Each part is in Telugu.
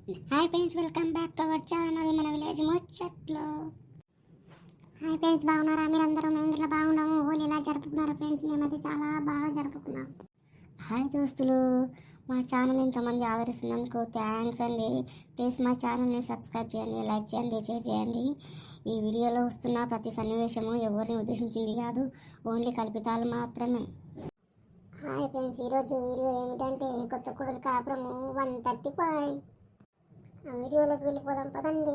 Hi friends, welcome back to our channel మన విలేజ్ ముచ్చట్లు. హాయ్ ఫ్రెండ్స్, బాగున్నారా? మీరందరూ మేము ఇట్లా బాగున్నాము. హోలీ ఎలా జరుపుకున్నారు ఫ్రెండ్స్? మేమైతే చాలా బాగా జరుపుకున్నాం. హాయ్ దోస్తులు, మా ఛానల్ ఇంతమంది ఆదరిస్తున్నందుకు థ్యాంక్స్ అండి. ప్లీజ్ మా ఛానల్ని సబ్స్క్రైబ్ చేయండి, లైక్ చేయండి, షేర్ చేయండి. ఈ వీడియోలో వస్తున్న ప్రతి సన్నివేశము ఎవరిని ఉద్దేశించింది కాదు, ఓన్లీ కల్పితాలు మాత్రమే. హాయ్ ఫ్రెండ్స్, ఈరోజు వీడియో ఏమిటంటే కొత్త కూడలి కాపురము 135. ఆ వీడియోలోకి వెళ్ళిపోదాం పదండి.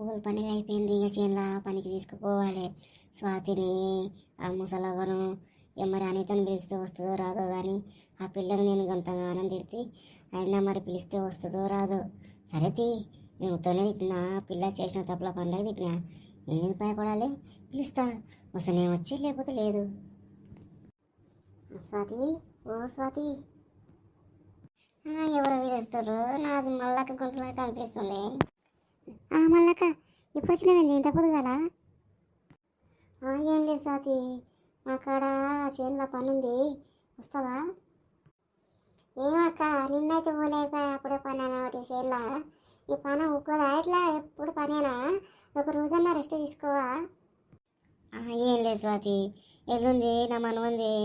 ఊరు పండుగ అయిపోయింది, ఇక చేనుల పనికి తీసుకుపోవాలి. స్వాతిని ఆ ముసలవ్వను మరి అనితను పిలిస్తే వస్తుందో రాదో కానీ ఆ పిల్లని నేను గంతగానం తిడితే అయినా మరి పిలిస్తే వస్తుందో రాదో. సరే తీ, నేను ఉత్తనే తిట్టినా, పిల్ల చేసిన తప్పుల పండుగ తిట్టినా, నేను భయపడాలి. పిలుస్తా, వస్తేనే వచ్చి లేకపోతే లేదు. స్వాతి, ఓ స్వాతి. ఎవరు పిలుస్తారు? నాది మల్లక్క గుంటలా కనిపిస్తుంది. మల్లక్క, ఇప్పుడు వచ్చినవేంది ఇంత పొద్దుగల? ఏం లేదు స్వాతి, మా కాడ చేనులో పని ఉంది, వస్తావా? ఏమక్క, నిన్నైతే పోలేకపోయా, అప్పుడే పని ఒకటి చేనులో. ఈ పని ఊకోదా ఇట్లా? ఎప్పుడు పనేనా? ఒక రోజన్నా రెస్ట్ తీసుకోవా? ఏం లేదు స్వాతి, ఎల్లుంది నా మనవుంది,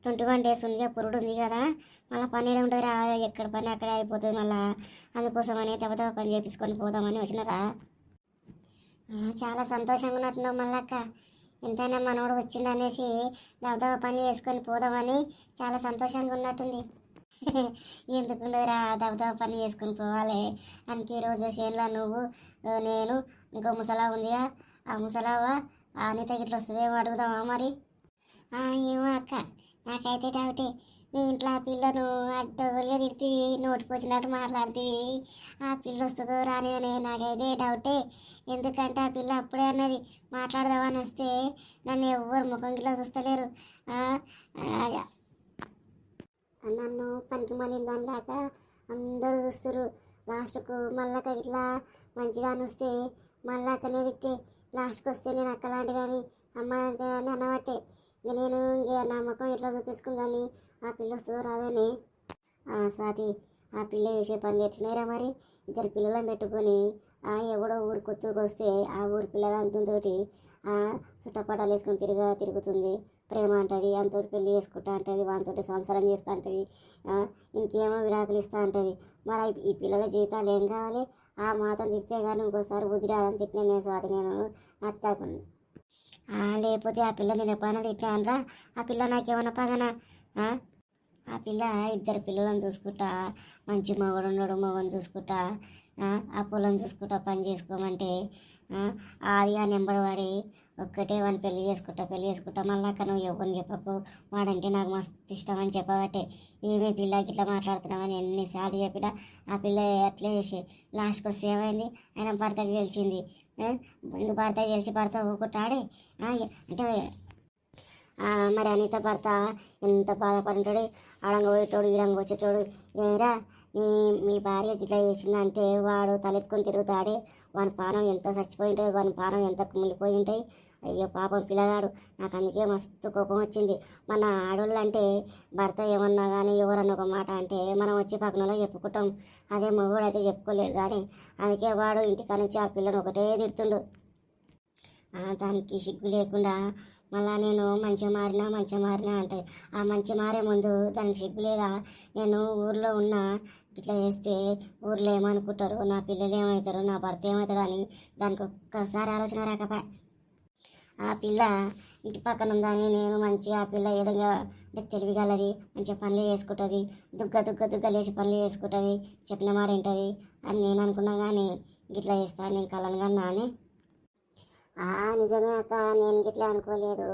21 days ఉంది, పురుడు ఉంది కదా, మళ్ళీ పని ఉంటుంది రా, ఎక్కడ పని అక్కడే అయిపోతుంది మళ్ళీ, అందుకోసమని తప్ప పని చేయించుకొని పోదామని వచ్చినారా. చాలా సంతోషంగా ఉన్నట్టున్నావు మళ్ళక్క, ఎంతైనా మనోడు వచ్చిండు అనేసి దవదవ పని చేసుకొని పోదామని చాలా సంతోషంగా ఉన్నట్టుంది. ఎందుకుండదురా, దవదవ పని చేసుకొని పోవాలి. అందుకే ఈరోజు చేనులో నువ్వు, నేను, ఇంకో ముసలా ఉందిగా, ఆ ముసలావా అనిత గిట్ల వస్తుందేమో అడుగుదామా మరి? ఏమో అక్క, నాకైతే డౌటే. మీ ఇంట్లో ఆ పిల్లను అడ్డోలుగా తిడుతుంది, నోటికి వచ్చినట్టు మాట్లాడుతుంది. ఆ పిల్ల వస్తుందో రానిదని నాకైతే డౌటే. ఎందుకంటే ఆ పిల్ల అప్పుడే అన్నది మాట్లాడదామని వస్తే నన్ను ఎవ్వరు ముఖం గిట్లా చూస్తలేరు. నన్ను పనికి మళ్ళీ దానిలాక అందరూ చూస్తారు. లాస్ట్కు మళ్ళాక ఇట్లా మంచిగా వస్తే మళ్ళాకనే తిట్టే, లాస్ట్కి వస్తే నేను అక్కలాంటిదని అమ్మ అని అన్నబట్టే ఇంక నేను నా ముఖం ఇట్లా చూపించుకుందని ఆ పిల్ల వస్తుందో రాదని. స్వాతి, ఆ పిల్ల చేసే పనులు ఎట్లున్నారా మరి? ఇద్దరు పిల్లలను పెట్టుకొని ఎవడో ఊరు కొత్తకు వస్తే ఆ ఊరు పిల్లగాంతో చుట్టపటాలు వేసుకొని తిరుగుతుంది. ప్రేమ అంటుంది, అంతటి పెళ్ళి చేసుకుంటా అంటుంది, వానితోటి సంసారం చేస్తూ ఉంటుంది, ఇంకేమో విడాకులు ఇస్తూ ఉంటుంది. మరి ఈ పిల్లల జీవితాలు ఏం కావాలి? ఆ మాత్రం తిస్తే కానీ ఇంకోసారి బుద్ధి రాదని తిట్టినా నేను స్వాతి, నేను నాకు తప్పను. లేకపోతే ఆ పిల్ల నేను ఎప్పుడైనా తిట్టానరా? ఆ పిల్ల నాకేమన్నా పగనా? ఆ పిల్ల ఇద్దరు పిల్లలను చూసుకుంటా, మంచి మగడు ఉన్నాడు, మగని చూసుకుంటా, ఆ పొలం చూసుకుంటా పని చేసుకోమంటే అది ఆ నెంబడవాడి ఒక్కటే వాడిని పెళ్లి చేసుకుంటా మళ్ళా నువ్వు ఎవరిని చెప్పకు, వాడంటే నాకు మస్తు ఇష్టం అని చెప్పబట్టే ఏమీ పిల్లకి ఇట్లా మాట్లాడుతున్నామని ఎన్నిసార్లు చెప్పినా ఆ పిల్ల అట్లే చేసి లాస్ట్కి వస్తే ఏమైంది? ఆయన భర్తకి తెలిసింది. ముందు భర్తకి తెలిసి భర్త ఊకుంటాడే అంటే మరి అనిత భర్త ఎంత బాధపడుంటాడు, ఆడంగా పోయేటోడు ఈడంగా వచ్చేటోడు. ఏరా మీ భార్య గిట్లా చేసిందంటే వాడు తలెత్తుకొని తిరుగుతాడే, వాని పానం ఎంత చచ్చిపోయి ఉంటుంది, వాని పానం ఎంత కుమిలిపోయి ఉంటాయి. అయ్యో పాపం పిల్లగాడు, నాకు అందుకే మస్తు కోపం వచ్చింది. మన ఆడోళ్ళు అంటే భర్త ఏమన్నా కానీ ఎవరన్నా ఒక మాట అంటే మనం వచ్చి పక్కనలో చెప్పుకుంటాం, అదే మగవాడు అయితే చెప్పుకోలేడు. కానీ అందుకే వాడు ఇంటికా నుంచి ఆ పిల్లను ఒకటే తిడుతుండు. దానికి సిగ్గు లేకుండా మళ్ళా నేను మంచిగా మారినా అంటే ఆ మంచి మారే ముందు దానికి సిగ్గు లేదా? నేను ఊర్లో ఉన్నా ఇట్లా చేస్తే ఊర్లో ఏమనుకుంటారు, నా పిల్లలు ఏమవుతారు, నా భర్త ఏమవుతాడు అని దానికి ఒక్కసారి ఆలోచన రాకపోయా. ఆ పిల్ల ఇంటి పక్కన ఉందని నేను మంచిగా ఆ పిల్ల ఏదైనా అంటే తెలివిగలది, మంచిగా పనులు చేసుకుంటుంది, దుగ్గ లేచి పనులు చేసుకుంటుంది, చెప్పిన మాట వింటుంది అని నేను అనుకున్నా. కానీ గిట్లా చేస్తాను నేను కలను కన్నా అని. నిజమే అక్క, నేను గిట్లా అనుకోలేదు.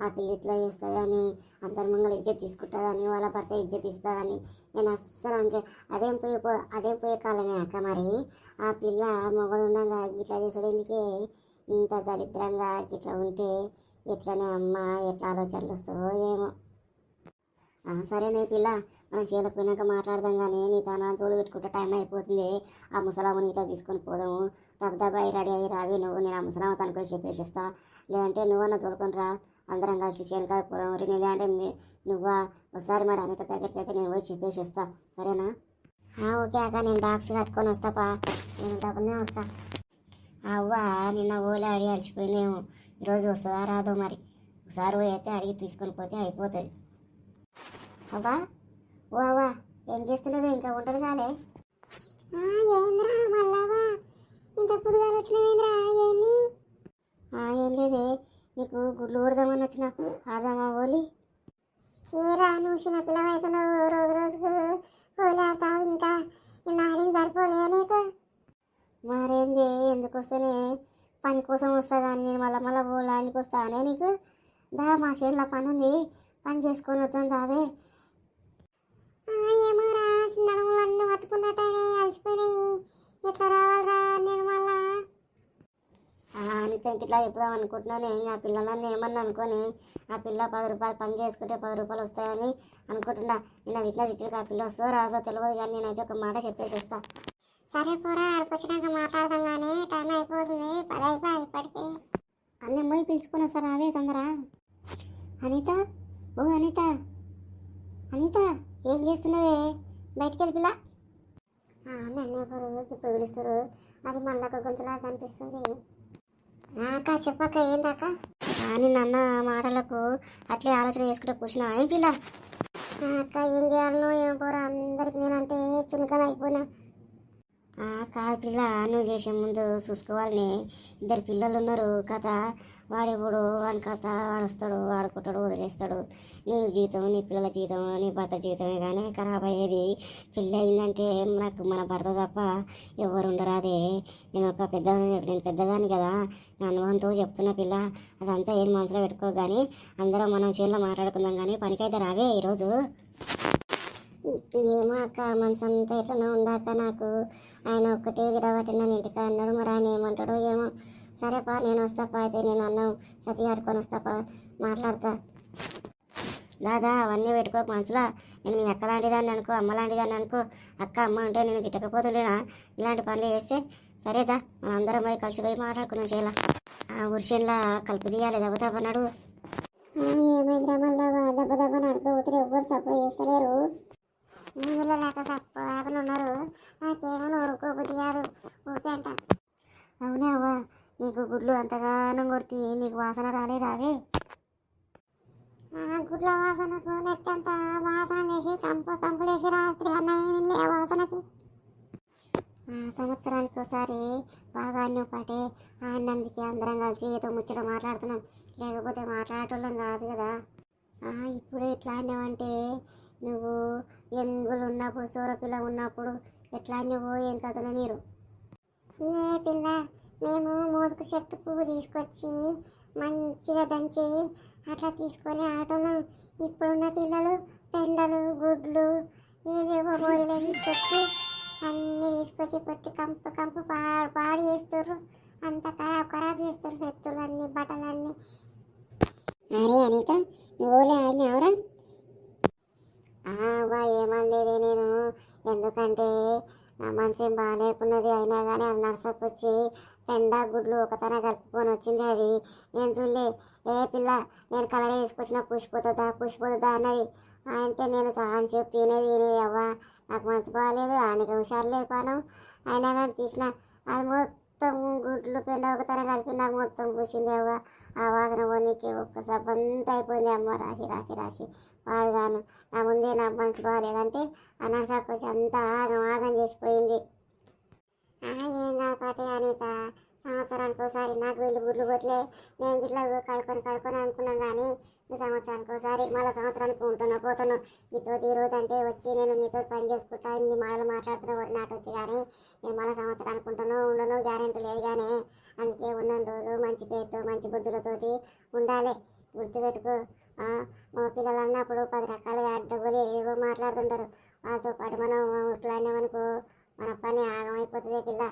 ఆ పిల్ల ఇట్లా చేస్తుందని, అందరి ముంగలు ఇజ్జత్ తీసుకుంటుందని, వాళ్ళ భర్త ఇజ్జత్ ఇస్తుందని నేను అస్సలు అనుకో. అదేం పోయే కాలమే అక్క. మరి ఆ పిల్ల మొగడు ఉండగా గిట్లా చేసుడు ఎందుకే? ఇంత దరిద్రంగా గిట్లా ఉంటే ఎట్లనే అమ్మ, ఎట్లా ఆలోచనలు వస్తావో ఏమో. సరేనే పిల్ల, మనం చీలకు పోయినాక మాట్లాడదాం. కానీ నీ తన జోలు పెట్టుకుంటే టైం అయిపోతుంది. ఆ ముసలామని ఇట్లా తీసుకొని పోదాము. దబ్బదబ్బాయి రెడీ అయ్యి రావి నువ్వు, నేను ఆ ముసలామ తనకు చెప్పేసి వస్తా. లేదంటే నువ్వన్నా తోలుకొని రా, అందరం కలిసి చేను కాడిపోదాం. లేదంటే నువ్వా ఒకసారి మరి అనిత దగ్గరికి అయితే నేను పోయి చెప్పేసి వస్తా, సరేనా? ఓకే అక్క, నేను బాక్స్ కట్టుకొని వస్తాపా, నేను డబ్బునే వస్తా. అవ్వ నిన్న ఓలే అడిగి అలసిపోయిందేమో, ఈరోజు వస్తుందా రాదో మరి. ఒకసారి పోయి అయితే అడిగి తీసుకొని పోతే అయిపోతుంది. అవ్వా ఓ అవ్వా, ఏం చేస్తున్నావే, ఇంకా ఉండరు కాలే? ఏంద్రా మళ్ళావా, ఇంత పురుగాలు వచ్చినవేంద్రా, ఏంది? ఏం లేదే, నీకు గుడ్లు ఊడదామని వచ్చిన, ఆడదామా ఓలి? ఏరా నువ్వు చిన్న పిల్లవైతున్నావు, రోజు రోజుకు ఓలి ఆడతావు, ఇంకా నిన్న ఆడింది సరిపోలే నీకు? మరేంది, ఎందుకు వస్తేనే పని కోసం వస్తా కానీ నేను మళ్ళీ మళ్ళీ ఓలానికి వస్తానే నీకు? దా మా చేనులో పని ఉంది, పని చేసుకొని వద్దాం దావే. ఏమోరా, నడుములన్నీ పట్టుకున్నట్టయినా అలసిపోయినాయి, ఎట్లా రావాలరా నేను మళ్ళా? అని ఇట్లా చెప్దాం అనుకుంటున్నాను. ఆ పిల్లలన్నీ ఏమన్నా అనుకొని ఆ పిల్ల 10 రూపాయలు పని చేసుకుంటే 10 రూపాయలు వస్తాయని అనుకుంటున్నా. నేను ఇట్లా తిట్టుకు ఆ పిల్ల వస్తుందో రాదో తెలియదు, కానీ నేనైతే ఒక మాట చెప్పేసి వస్తా. సరే పోరా, ఆడికొచ్చినాక మాట్లాడదాం, కానీ టైం అయిపోతుంది, 10 అయిపోయి ఇప్పటికే. అన్నీ పోయి పిలుచుకొని వస్తారా, అవే తొందర. అనిత, ఓ అనిత, అనిత ఏం చేస్తున్నావే, బయటికి వెళ్ళి పిల్ల. నన్ను ఎవరు ఇప్పుడు పిలుస్తారు, అది మళ్ళీ ఒక గొంతులా కనిపిస్తుంది. అక్క చెప్పక్క, ఏందాక? నిన్న అన్న మాటలకు అట్లే ఆలోచన చేసుకుంటే కూర్చున్నా, ఏం పిల్ల? అక్క ఏం చేయాలనో ఏం పోరా, అందరికి నేనంటే చునకన అయిపోయినా. కాదు పిల్ల, నువ్వు చేసే ముందు చూసుకోవాలని, 2 పిల్లలు ఉన్నారు కథ. వాడెప్పుడు వాడి కథ, వాడు వస్తాడు ఆడుకుంటాడు వదిలేస్తాడు. నీ జీవితం, నీ పిల్లల జీవితం, నీ భర్త జీవితమే కానీ ఖరాబ్ అయ్యేది. పెళ్ళి అయిందంటే నాకు మన భర్త తప్ప ఎవరు ఉండరు. అదే నేను పెద్దదాన్ని కదా, నా అనుభవంతో చెప్తున్నా పిల్ల. అదంతా ఏం మనసులో పెట్టుకో, కానీ అందరం మనం చేనులో మాట్లాడుకుందాం, కానీ పనికైతే రావే ఈరోజు. ఏమో అక్క, మనసు అంతా ఎట్లనో ఉందాక నాకు. ఆయన ఒక్కటే దిడబట్టి నన్ను ఇంటికి అన్నాడు, మరి ఆయన ఏమంటాడో ఏమో. సరేపా నేను వస్తాపా, అయితే నేను అన్నం సతి ఆడుకొని వస్తాపా, మాట్లాడతా. దాదా అవన్నీ పెట్టుకోక మనసులా, నేను మీ అక్క లాంటిదాన్ని అనుకో, అమ్మ లాంటిదాన్ని అనుకో. అక్క అమ్మ అంటే నేను తిట్టకపోతుండేనా ఇలాంటి పనులు చేస్తే? సరేదా మనందరం పోయి కలిసిపోయి మాట్లాడుకున్నాం చేయాల. ఉరిషన్లా కలుపు తీయాలి, దెబ్బదబ్బన్నాడు. ఏమైందిరా మళ్ళా, దెబ్బ నడుపుతూ ఎవ్వరు సపోర్ట్ చేస్తలేరు. నీళ్ళు లేక సప్పని ఉన్నారు, నాకేమో ఊరుకోబుద్ది కాదు ఊరికే అంట. అవునే అవ్వ, నీకు గుడ్లు అంతగానం కొడుతీ, నీకు వాసన రాలేదా? అవి గుడ్ల వాసనకు నెత్తంత వాసన వేసి కంపులేసి రాత్రి అన్నమే ఆ వాసనకి. సంవత్సరానికి ఒకసారి బాగా అన్నీ ఒకటే ఆడినందుకే అందరం కలిసి ఏదో ముచ్చట మాట్లాడుతున్నాం, లేకపోతే మాట్లాడేటోళ్ళం కాదు కదా. ఇప్పుడు ఎట్లా అన్నావంటే, నువ్వు ఎంగులు ఉన్నప్పుడు, సూరపిల్ల ఉన్నప్పుడు ఎట్లా నువ్వు ఏం కథను మీరు? ఇవే పిల్ల, మేము మోదుకు చెట్టు పువ్వు తీసుకొచ్చి మంచిగా దంచి అట్లా తీసుకొని ఆటోలో. ఇప్పుడున్న పిల్లలు పెండలు, గుడ్లు, ఏవేవో బోరీలు తీసుకొచ్చి అన్నీ తీసుకొచ్చి కొట్టి కంపు పాడి చేస్తారు, అంత ఖరాబ్ చేస్తారు, చెత్తులు అన్నీ, బట్టలన్నీ. అరే అనిత, నువ్వులే ఆడిని ఎవరా? ఏమనలేదే నేను, ఎందుకంటే నా మనసు ఏం బాగాలేకున్నది, అయినా కానీ ఆ నర్సకు వచ్చి పెండ గుడ్లు ఒకతన కలుపుకొని వచ్చింది. అది నేను చూడలే. ఏ పిల్ల, నేను కలర్ వేసుకొచ్చిన పుష్పోతుందా అన్నది. అంటే నేను సహాయం చెప్పి తినేది అవ్వ, నాకు మనసు బాగాలేదు, ఆయనకి హుషారు లేదు పానం. అయినా కానీ తీసిన అది మొత్తం గుడ్లు పెండ ఒకతన కలిపి నాకు మొత్తం పూసింది అవ్వ. ఆ వాసన కొనికి ఒక్క సబ్బంతా అయిపోయింది అమ్మ, రాసి వాడుగాను. నా ముందే నా మనసు బాగాలేదంటే ఆ నర్సాకు వచ్చి అంతా ఆగం చేసిపోయింది. ఏం కాకపోతే అనిత, సంవత్సరానికి ఒకసారి నాకు వీళ్ళు గుడ్లు కొట్లే, నేను ఇట్లా కడుకొని అనుకున్నాం, కానీ సంవత్సరానికి ఒకసారి మళ్ళీ సంవత్సరానికి ఉంటున్నా పోతున్నా. మీతోటి ఈరోజు అంటే వచ్చి నేను మీతో పని చేసుకుంటా, ఇన్ని మాటలు మాట్లాడుతున్నా ఒక నాట వచ్చి, కానీ నేను మళ్ళీ సంవత్సరానికి ఉండను గ్యారెంటీ లేదు. కానీ అందుకే ఉన్న రోజులు మంచి పేరుతో మంచి బుద్ధులతోటి ఉండాలి, గుర్తుపెట్టుకో. మా పిల్లలు అన్నప్పుడు 10 రకాలుగా అడ్డగోలు ఏవో మాట్లాడుతుంటారు, వాళ్ళతో పాటు మనం ఇట్లా అన్నామనుకో మన పని ఆగమైపోతుంది. పిల్ల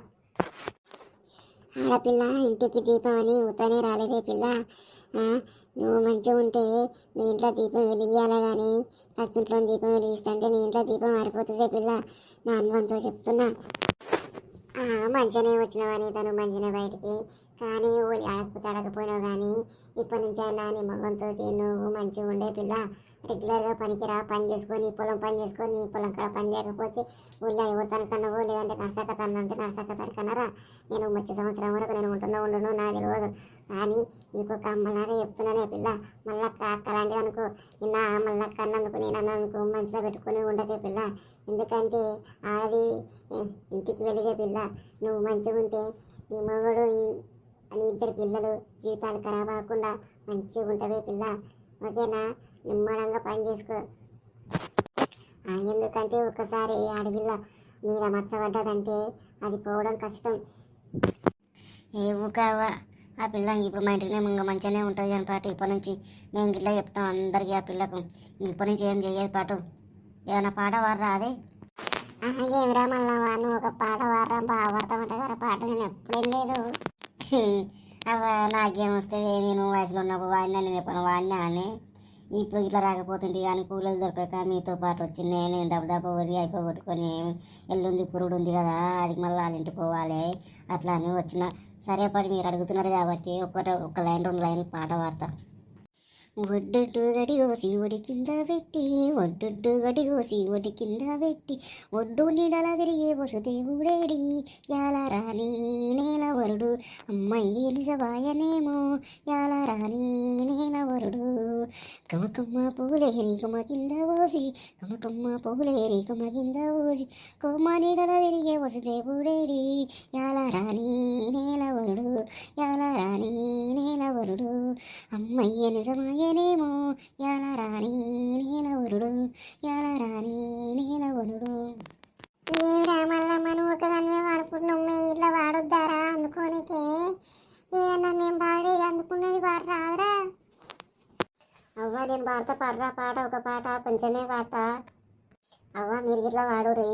ఆడపిల్ల ఇంటికి దీపం అని ఊతనే రాలేదే పిల్ల. నువ్వు మంచిగా ఉంటే మీ ఇంట్లో దీపం వెలిగియాలి, కానీ పచ్చింట్లో దీపం వెలిగిస్తుంటే నీ ఇంట్లో దీపం మారిపోతుంది పిల్ల, నా అనుభవంతో చెప్తున్నా. మంచిగానే వచ్చినావని తను మంచిగా బయటికి, కానీ అడగకపోయినావు, కానీ ఇప్పటి నుంచి అయినా నీ మగంతో నువ్వు మంచిగా ఉండే పిల్ల. రెగ్యులర్గా పనికిరా, పని చేసుకొని పొలం పని చేసుకొని పొలం కాడ పని లేకపోతే ఊళ్ళో ఎవరితనకన్నా పో, లేదంటే నర్సకతను అంటే నర్సకతనికన్నారా. నేను వచ్చే సంవత్సరం వరకు నేను ఉండును నాకు తెలియదు. కానీ నీకు ఒక అమ్మలాగా చెప్తున్నానే పిల్ల, మళ్ళక్క అక్కలాంటిది అనుకో. నిన్న మళ్ళక్క అన్నందుకు నేను అన్నందుకు మంచిగా పెట్టుకుని ఉండకే పిల్ల. ఎందుకంటే ఆడది ఇంటికి వెలిగే పిల్ల. నువ్వు మంచిగా ఉంటే నీ మగడు నీ ఇద్దరు పిల్లలు జీవితాలు ఖరాబ్ అవ్వకుండా మంచిగా ఉంటుంది పిల్ల. ఓకేనా? నిమ్మడంగా పని చేసుకో. ఎందుకంటే ఒకసారి ఆడపిల్ల మీద మచ్చబడ్డదంటే అది పోవడం కష్టం. కావా ఆ పిల్ల ఇప్పుడు మా ఇంటికి ఇంకా మంచిగానే ఉంటుంది అని పాటు ఇప్పటి నుంచి మేము గిట్లా చెప్తాం అందరికీ. ఆ పిల్లకు ఇప్పటి నుంచి ఏం చేయదు పాటు. ఏమైనా పాట వాడరా అదే? ఏమిరా మళ్ళా నువ్వు ఒక పాట వాడరా బాగా పడతామంటే కదా పాట. నేను ఎప్పుడేం లేదు. నాకేం వస్తే నేను వయసులో ఉన్నప్పుడు వాడినా, నేను ఎప్పుడు వాడినా అని. ఇప్పుడు ఇట్లా రాకపోతుంటే కానీ కూలీలు దొరకక మీతో పాటు వచ్చి నేను దెబ్బ వరి అయిపోగొట్టుకొని ఎల్లుండి పురుడు ఉంది కదా ఆడికి మళ్ళీ వాళ్ళ ఇంటికి పోవాలి అట్లా అని వచ్చిన. సరే పడి మీరు అడుగుతున్నారు కాబట్టి ఒక లైన్ 2 లైన్లు పాట పాడతా. ఒడ్డొడ్డు గడిగోసి ఒడి కింద పెట్టి, ఒడ్డొడ్డు గడిగోసి ఒడి కింద పెట్టి, ఒడ్డు నీడల తిరిగే వసుదేవుడేడి యాల రాణి నేలవరుడు, అమ్మాయి నిజవాయనేమో యాల రాణి నేలవరుడు. కమకమ్మ పూలేరి కమ కింద పోసి, కమకమ్మ పూలేరి కమ కింద పోసి, కొమ్మ నీడల తిరిగే వసుదేవుడేడి యాల రాణి నేలవరుడు, యాల రాణి నేలవరుడు, అమ్మయ్య నిజమాయనేమో యాల రాణి నేలవరుడు, యాల రాణి నేలవరుడు. ఏమిరా మళ్ళా మనం ఒకదానిమే వాడుకుంటున్నాం, మేము ఇట్లా వాడొద్దారా అందుకోనికే? ఏదన్నా మేము పాడేది అందుకున్నది పాట రాదురా? అవ్వ నేను పాడతా, పాడరా పాట, ఒక పాట కొంచెమే పాడతా. అవ్వ మీరు ఇట్లా వాడురి.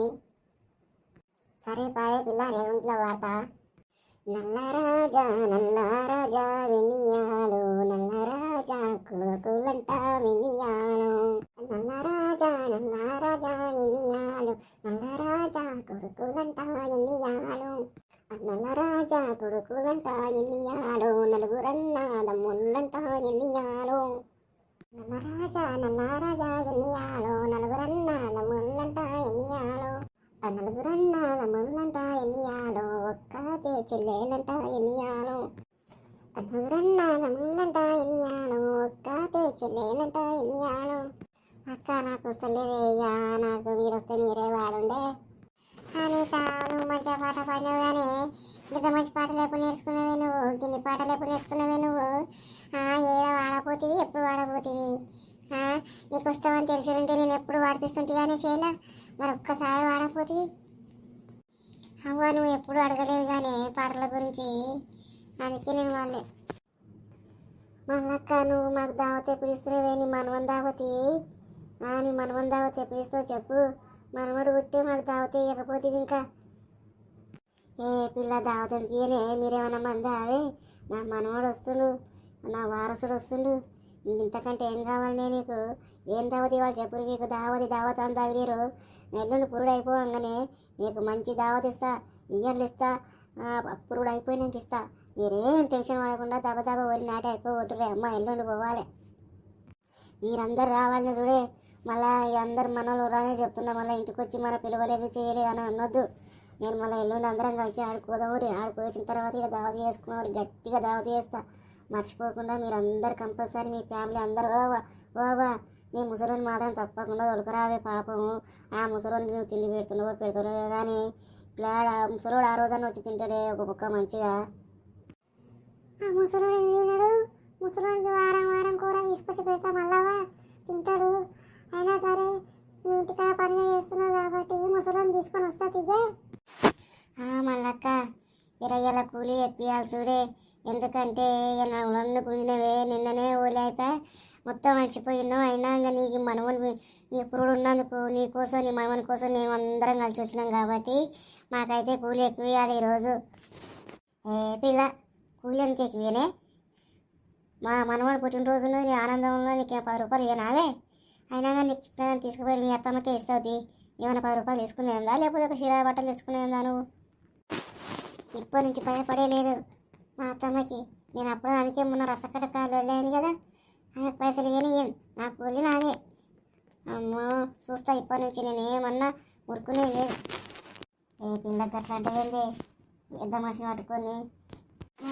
సరే పాడే పిల్ల, నేను ఇట్లా పాడతా. నల్లరాజా నల్లరాజా వెనియాలు, నల్లరాజా కులకులంట వెనియాలు, నల్లరాజా నల్లరాజా ఎనియాలు, నల్లరాజా కొడుకులంట ఎనియాలు, నల్లరాజా కొడుకులంట ఎనియాలు, నలుగురన్నదమ్ములంట ఎనియాలు, నల్లరాజా నల్లరాజా ఎనియాలు, నలుగురన్నదమ్ములంట ఎనియాలు, నలుగురన్నదమ్ములంట ఎనియాలు, ఒక్కతే చెల్లెలంట ఎనియాలు, నలుగురన్నదమ్ములంట ఎనియాలు, ఒక్కతే చెల్లెలంట ఎనియాలు. అక్క నాకు వస్తలేదయ్యా, నాకు మీరు వస్తే మీరే వాడుండే. అని నువ్వు మంచిగా పాట పాడినావు కానీ ఇంత మంచి పాటలు ఎప్పుడు నేర్చుకున్నావే నువ్వు? గిన్ని పాటలు ఎప్పుడు నేర్చుకున్నావే నువ్వు? ఏడ వాడపోతివి, ఎప్పుడు వాడపోతివి? నీకు వస్తావని తెలిసి ఉంటే నేను ఎప్పుడు వాడిపిస్తుంటే కానీ చేయలే, మరి ఒక్కసారి వాడకపోతివి. అవ్వ నువ్వు ఎప్పుడు అడగలేదు కానీ పాటల గురించి, అందుకే నేను వాళ్ళే. మళ్ళక్క నువ్వు మాకు దావత్ ఎప్పుడు ఇస్తున్నావే? నీ మనవని దావతి, నీ మనవని దావత్ ఎప్పుడు ఇస్తావు చెప్పు? మనవడు పుట్టే మాకు దావతే ఇవ్వకపోతే ఇంకా ఏ పిల్ల దావతకి మీరేమన్నా మందావే? నా మనవడు వస్తుండు, నా వారసుడు వస్తుండు, ఇంతకంటే ఏం కావాలి నీకు? ఏం దావత్ ఇవ్వాలి చెప్పు? మీకు దావత్ అని తగిలేరు. నెల్లుండి పురుడు అయిపోగానే మీకు మంచి దావత్ ఇస్తా, ఇయ్యర్లు ఇస్తా, పురుడు అయిపోయినాక ఇస్తా. మీరేం టెన్షన్ పడకుండా దబ వరి నాటి అయిపోగొట్టురే. అమ్మ ఎల్లుండి పోవాలి, మీరందరూ రావాలని చూడే. మళ్ళీ అందరు మనలు రానే చెప్తున్నా, మళ్ళీ ఇంటికి వచ్చి మన పిలవలేదు చేయలేదు అని అనొద్దు. నేను మళ్ళీ ఎల్లుండి అందరం కలిసి ఆడుకోదామరి, ఆడుకోవచ్చిన తర్వాత ఇక దావత్ చేసుకున్నామని గట్టిగా దావత్ చేస్తా. మర్చిపోకుండా మీరు అందరు కంపల్సరీ మీ ఫ్యామిలీ అందరూ ఓవా మీ ముసలిని మాత్రం తప్పకుండా దొరకరావే పాపము. ఆ ముసలిని నువ్వు తిండి పెడుతున్నావో కానీ పిల్లాడ ముసలోడు ఆ రోజాన్ని వచ్చి తింటాడే ఒక కుక్క మంచిగా. ఆ ముసలోడు ఏం తిన్నాడు? ముసలోడికి వారం కూర తీసుకొచ్చి పెడతా మళ్ళావా తింటాడు. అయినా సరే మీ ఇంటికాడ పనులు చేస్తున్నావు కాబట్టి ముసలోని తీసుకొని వస్తా తిగే. మళ్ళక్క ఇరయ్యల కూలి ఎప్పియాలి చూడే. ఎందుకంటే నన్ను కుదినవే నిన్ననే ఊలి అయిపోయి మొత్తం మర్చిపోయినావు. అయినా ఇంకా నీకు మనవని నీ పురుడు ఉన్నందుకు నీకోసం నీ మనవని కోసం మేము అందరం కలిసి వచ్చినాం కాబట్టి మాకైతే కూలి ఎక్కువ ఇవ్వాలి ఈరోజు. ఏ పిల్ల కూలి ఎంత ఎక్కువనే? మా మనవడు పుట్టినరోజు ఉన్నది, నీ ఆనందంలో నీకు 10 రూపాయలు ఇవ్వనావే? అయినా కానీ నీకు తీసుకుపోయి మీ అత్తమ్మకే ఇస్తుంది. ఏమైనా 10 రూపాయలు తీసుకునేందా లేకపోతే ఒక చీర బట్టలు తెచ్చుకునేందా? నువ్వు ఇప్పటి నుంచి భయపడేలేదు మా అత్తమ్మకి. నేను అప్పుడు అందుకే మొన్న రచ్చకట్ట కాలు వెళ్ళాను కదా, ఆమెకు పైసలు ఇవ్వని నా కూలి నాదే. అమ్మో చూస్తా ఇప్పటి నుంచి నేను ఏమన్నా ఊరుకునేది లేదు. ఏ పిల్లకి అట్లా అంటే ఏంది పెద్ద మనిషిని పట్టుకొని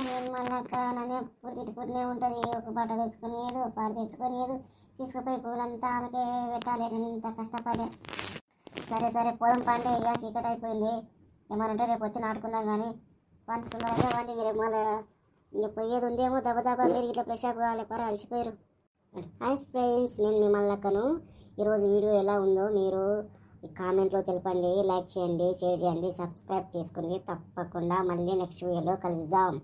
నేను మళ్ళాక నన్ను ఎప్పుడు తిట్టుకుంటూనే ఉంటుంది. ఒక బట్ట తెచ్చుకునేది ఒక పాట తెచ్చుకునేది తీసుకుపోయి పూలంతా ఆమెకే పెట్టాలి. నేను ఇంత కష్టపడే. సరే సరే పోదాం పండే, ఇక చీకటి అయిపోయింది. ఏమనంటే రేపు వచ్చి నాటుకుందాం కానీ పండుకుందాం వండి రేపు మళ్ళీ ఇంక పోయేది ఉందేమో దెబ్బ దెబ్బ మీరు ఇట్లా ఫ్రెష్ అప్ కావాలి పని అలసిపోయారు. హాయ్ ఫ్రెండ్స్, నేను మీ మల్లక్కను. ఈరోజు వీడియో ఎలా ఉందో మీరు కామెంట్లో తెలపండి. లైక్ చేయండి, షేర్ చేయండి, సబ్స్క్రైబ్ చేసుకుని తప్పకుండా మళ్ళీ నెక్స్ట్ వీడియోలో కలుద్దాం.